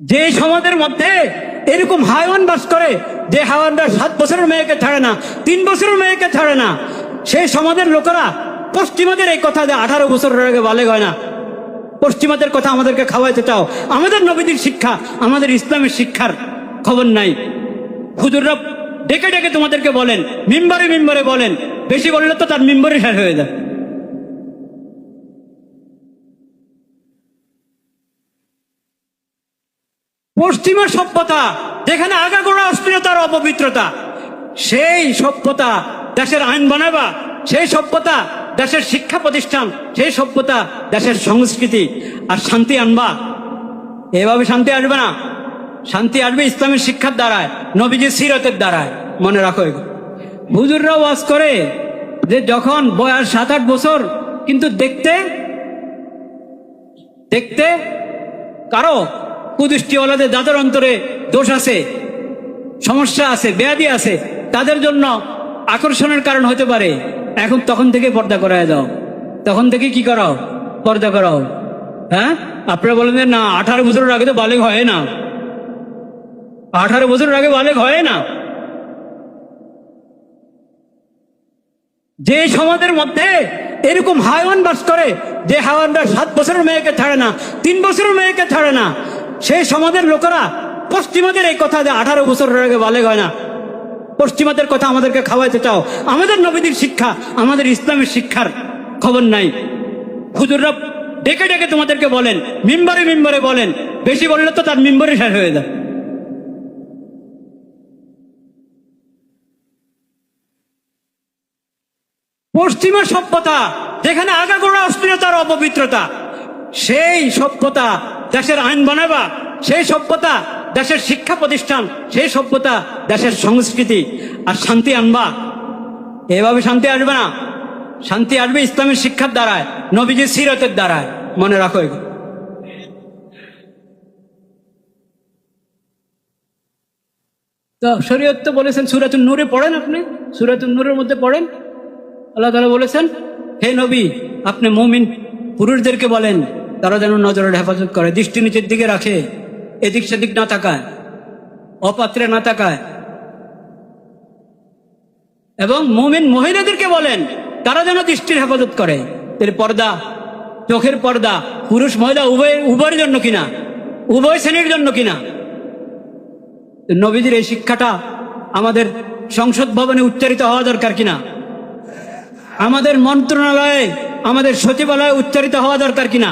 যে সমাজের মধ্যে এরকম হাইওয়ান বাস করে, যে হাইওয়ানরা 7 বছরের মেয়েকে ছাড়ে না, 3 বছরের মেয়েকে ছাড়ে না, সেই সমাজের লোকেরা পশ্চিমাদের এই কথা যে 18 বছরের আগে বালেগ হয় না, পশ্চিমাদের কথা আমাদেরকে খাওয়াইতে চাও। আমাদের নবীদের শিক্ষা, আমাদের ইসলামের শিক্ষার খবর নাই। হুজুররা ডেকে ডেকে তোমাদেরকে বলেন, মিম্বরে মিম্বরে বলেন, বেশি বললে তো তার মিম্বরে শেষ হয়ে যায়। পশ্চিমা সভ্যতা যেখানে আগাগোড়া অশ্লীলতার অপবিত্রতা, সেই সভ্যতা দেশের আইন বানাবা, সেই সভ্যতা দেশের শিক্ষা প্রতিষ্ঠান, সেই সভ্যতা দেশের সংস্কৃতি আর শান্তি আনবা। এভাবে শান্তি আসবে না। শান্তি আসবে ইসলামের শিক্ষার দ্বারায়, নবীজির সিরতের দ্বারায়। মনে রাখো, হুজুররা ওয়াজ করে যে যখন বয়স 7-8 বছর, কিন্তু দেখতে দেখতে কারো কুদৃষ্টিওয়ালাদের যাদের অন্তরে দোষ আছে, সমস্যা আছে, ব্যাধি আছে, তাদের জন্য আকর্ষণের কারণ হতে পারে। এখন তখন থেকে পর্দা করায় দাও, তখন থেকে কি করাও, পর্দা করাও। হ্যাঁ, আপনারা বলেন যে না 18 বছরের আগে তো বালেগ হয় না, 18 বছরের আগে বালেগ হয় না। যে সমাজের মধ্যে এরকম হাইওয়ান বাস করে, যে হাইওয়ানরা 7 বছরের মেয়েকে ছাড়ে না, 3 বছরের মেয়েকে ছাড়ে না, সেই সমাজের লোকেরা পশ্চিমাদের এই কথা যে 18 বছরের আগে বালেগ হয় না, পশ্চিমাদের কথা আমাদেরকে খাওয়াইতে চাও। আমাদের নবীদের শিক্ষা, আমাদের ইসলামের শিক্ষার খবর নাই। হুজুররা ডেকে ডেকে তোমাদেরকে বলেন, মিম্বরে মিম্বরে বলেন, বেশি বললে তো তার মিম্বরে শেষ হয়ে যায়। পশ্চিমা সভ্যতা যেখানে আগাগোড়া অশ্লীলতার অপবিত্রতা, সেই সভ্যতা দেশের আইন বানাবা, সেই সভ্যতা দেশের শিক্ষা প্রতিষ্ঠান, সেই সভ্যতা দেশের সংস্কৃতি আর শান্তি আনবা। এভাবে শান্তি আসবে না। শান্তি আসবে ইসলামের শিক্ষার দ্বারায়, নবীজির সিরতের দ্বারায়। মনে রাখো। তো শরীয়ত তো বলেছেন, সূরাতুন নূরে পড়েন, আপনি সূরাতুন নূরের মধ্যে পড়েন, আল্লাহ তাআলা বলেছেন, হে নবী, আপনি মুমিন পুরুষদেরকে বলেন তারা যেন নজরের হেফাজত করে, দৃষ্টি নিচের দিকে রাখে, এদিক সেদিক না তাকায়, অপাত্রে না তাকায়। এবং মুমিন মহিলাদেরকে বলেন তারা যেন দৃষ্টির হেফাজত করে। পর্দা, চোখের পর্দা পুরুষ মহিলা উভয়ের জন্য কিনা, উভয় শ্রেণীর জন্য কিনা। নবীজির এই শিক্ষাটা আমাদের সংসদ ভবনে উচ্চারিত হওয়া দরকার কিনা, আমাদের মন্ত্রণালয়ে, আমাদের সচিবালয়ে উচ্চারিত হওয়া দরকার কিনা।